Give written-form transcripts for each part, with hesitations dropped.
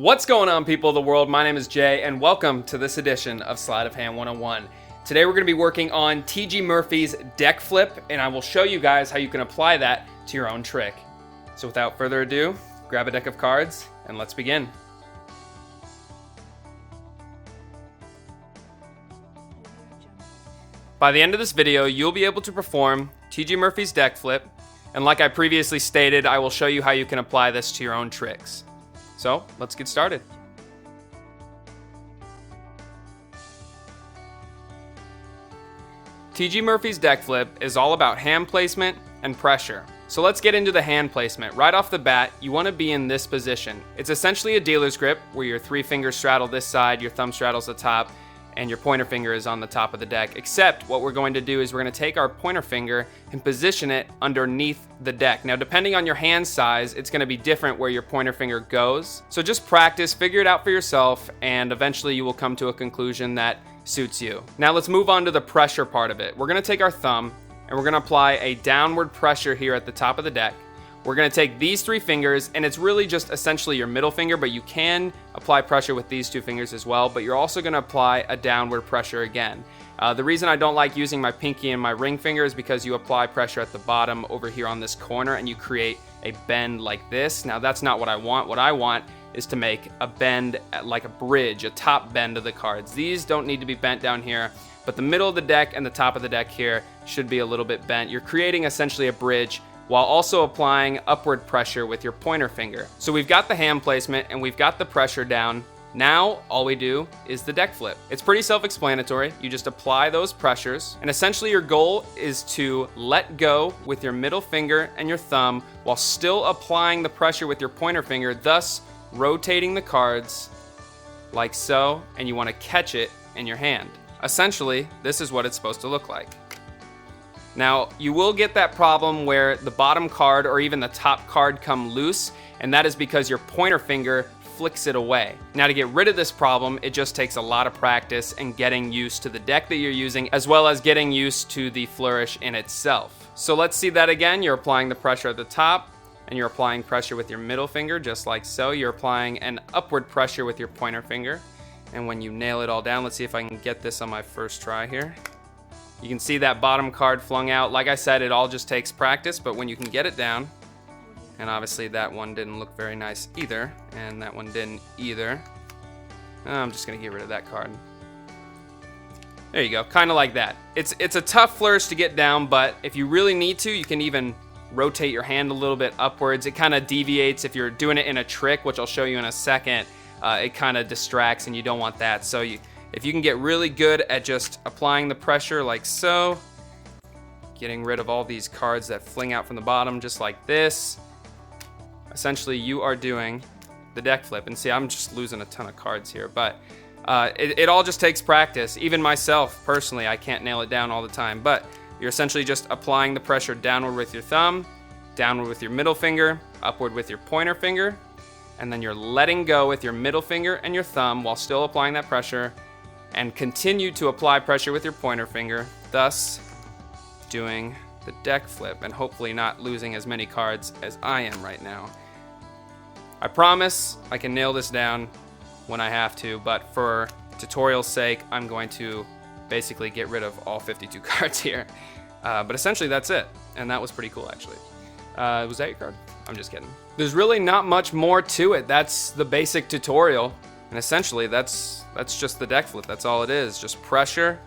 What's going on, people of the world? My name is Jay, and welcome to this edition of Sleight of Hand 101. Today we're going to be working on T.G. Murphy's deck flip, and I will show you guys how you can apply that to your own trick. So without further ado, grab a deck of cards, and let's begin. By the end of this video, you'll be able to perform T.G. Murphy's deck flip, and like I previously stated, I will show you how you can apply this to your own tricks. So, let's get started. T.G. Murphy's deck flip is all about hand placement and pressure. So let's get into the hand placement. Right off the bat, you want to be in this position. It's essentially a dealer's grip where your three fingers straddle this side, your thumb straddles the top, and your pointer finger is on the top of the deck. Except what we're going to do is we're going to take our pointer finger and position it underneath the deck. Now, depending on your hand size, it's going to be different where your pointer finger goes. So just practice, figure it out for yourself, and eventually you will come to a conclusion that suits you. Now let's move on to the pressure part of it. We're going to take our thumb and we're going to apply a downward pressure here at the top of the deck. We're going to take these three fingers, and it's really just essentially your middle finger, but you can apply pressure with these two fingers as well, but you're also going to apply a downward pressure again. The reason I don't like using my pinky and my ring finger is because you apply pressure at the bottom over here on this corner, and you create a bend like this. Now, that's not what I want. What I want is to make a bend like a bridge, a top bend of the cards. These don't need to be bent down here, but the middle of the deck and the top of the deck here should be a little bit bent. You're creating essentially a bridge while also applying upward pressure with your pointer finger. So we've got the hand placement and we've got the pressure down. Now, all we do is the deck flip. It's pretty self-explanatory. You just apply those pressures, and essentially your goal is to let go with your middle finger and your thumb while still applying the pressure with your pointer finger, thus rotating the cards like so, and you want to catch it in your hand. Essentially, this is what it's supposed to look like. Now, you will get that problem where the bottom card or even the top card come loose, and that is because your pointer finger flicks it away. Now, to get rid of this problem, it just takes a lot of practice and getting used to the deck that you're using, as well as getting used to the flourish in itself. So let's see that again. You're applying the pressure at the top, and you're applying pressure with your middle finger, just like so. You're applying an upward pressure with your pointer finger, and when you nail it all down, let's see if I can get this on my first try here. You can see that bottom card flung out. Like I said, it all just takes practice, but when you can get it down, and obviously that one didn't look very nice either, and that one didn't either. I'm just gonna get rid of that card. There you go, kind of like that. It's a tough flourish to get down, but if you really need to, you can even rotate your hand a little bit upwards. It kind of deviates if you're doing it in a trick, which I'll show you in a second. It kind of distracts, and you don't want that. So if you can get really good at just applying the pressure like so, getting rid of all these cards that fling out from the bottom just like this, essentially you are doing the deck flip. And see, I'm just losing a ton of cards here, but it all just takes practice. Even myself, personally, I can't nail it down all the time, but you're essentially just applying the pressure downward with your thumb, downward with your middle finger, upward with your pointer finger, and then you're letting go with your middle finger and your thumb while still applying that pressure, and continue to apply pressure with your pointer finger, thus doing the deck flip and hopefully not losing as many cards as I am right now. I promise I can nail this down when I have to, but for tutorial's sake, I'm going to basically get rid of all 52 cards here. But essentially that's it, and that was pretty cool actually. Was that your card? I'm just kidding. There's really not much more to it. That's the basic tutorial. And essentially, that's just the deck flip. That's all it is, just pressure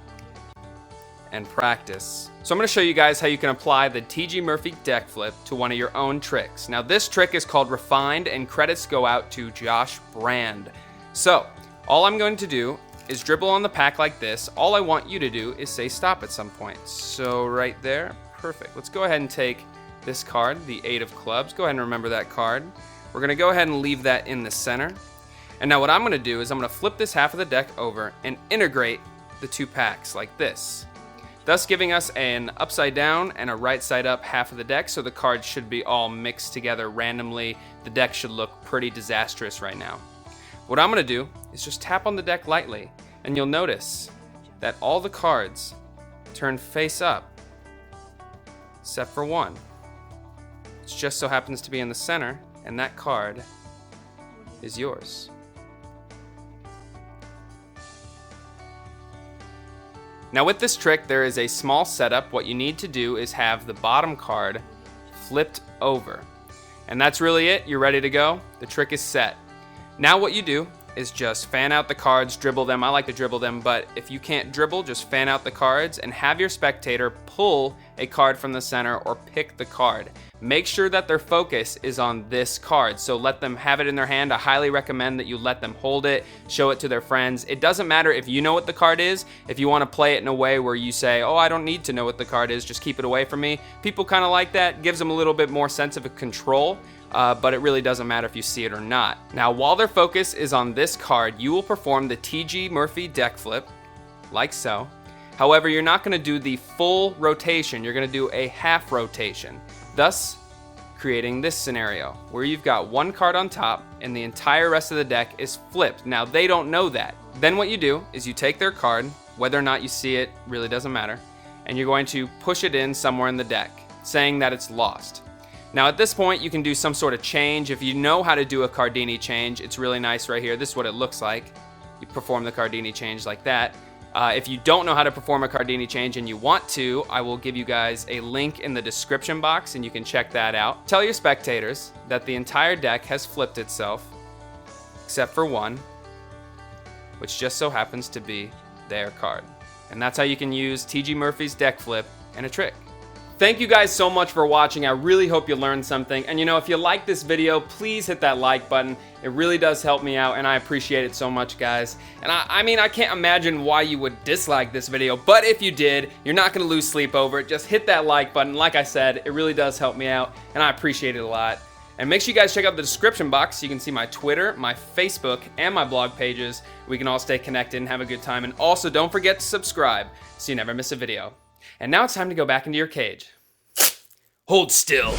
and practice. So I'm gonna show you guys how you can apply the T.G. Murphy deck flip to one of your own tricks. Now this trick is called Refined, and credits go out to Josh Brand. So all I'm going to do is dribble on the pack like this. All I want you to do is say stop at some point. So right there, perfect. Let's go ahead and take this card, the 8 of clubs. Go ahead and remember that card. We're gonna go ahead and leave that in the center. And now what I'm gonna do is I'm gonna flip this half of the deck over and integrate the two packs like this, thus giving us an upside down and a right side up half of the deck, so the cards should be all mixed together randomly. The deck should look pretty disastrous right now. What I'm gonna do is just tap on the deck lightly, and you'll notice that all the cards turn face up, except for one. It just so happens to be in the center, and that card is yours. Now with this trick, there is a small setup. What you need to do is have the bottom card flipped over. And that's really it. You're ready to go. The trick is set. Now what you do is just fan out the cards, dribble them. I like to dribble them, but if you can't dribble, just fan out the cards and have your spectator pull a card from the center or pick the card. Make sure that their focus is on this card, so let them have it in their hand. I highly recommend that you let them hold it, show it to their friends. It doesn't matter if you know what the card is. If you want to play it in a way where you say, oh, I don't need to know what the card is, just keep it away from me. People kind of like that. Gives them a little bit more sense of control. But it really doesn't matter if you see it or not. Now, while their focus is on this card, you will perform the T.G. Murphy deck flip, like so. However, you're not going to do the full rotation. You're going to do a half rotation, thus creating this scenario where you've got one card on top and the entire rest of the deck is flipped. Now, they don't know that. Then what you do is you take their card, whether or not you see it really doesn't matter, and you're going to push it in somewhere in the deck, saying that it's lost. Now at this point, you can do some sort of change. If you know how to do a Cardini change, it's really nice right here. This is what it looks like. You perform the Cardini change like that. If you don't know how to perform a Cardini change and you want to, I will give you guys a link in the description box and you can check that out. Tell your spectators that the entire deck has flipped itself, except for one, which just so happens to be their card. And that's how you can use T.G. Murphy's deck flip in a trick. Thank you guys so much for watching. I really hope you learned something. And if you like this video, please hit that like button. It really does help me out and I appreciate it so much, guys. And I can't imagine why you would dislike this video, but if you did, you're not gonna lose sleep over it. Just hit that like button. Like I said, it really does help me out and I appreciate it a lot. And make sure you guys check out the description box so you can see my Twitter, my Facebook, and my blog pages. We can all stay connected and have a good time. And also don't forget to subscribe so you never miss a video. And now it's time to go back into your cage. Hold still.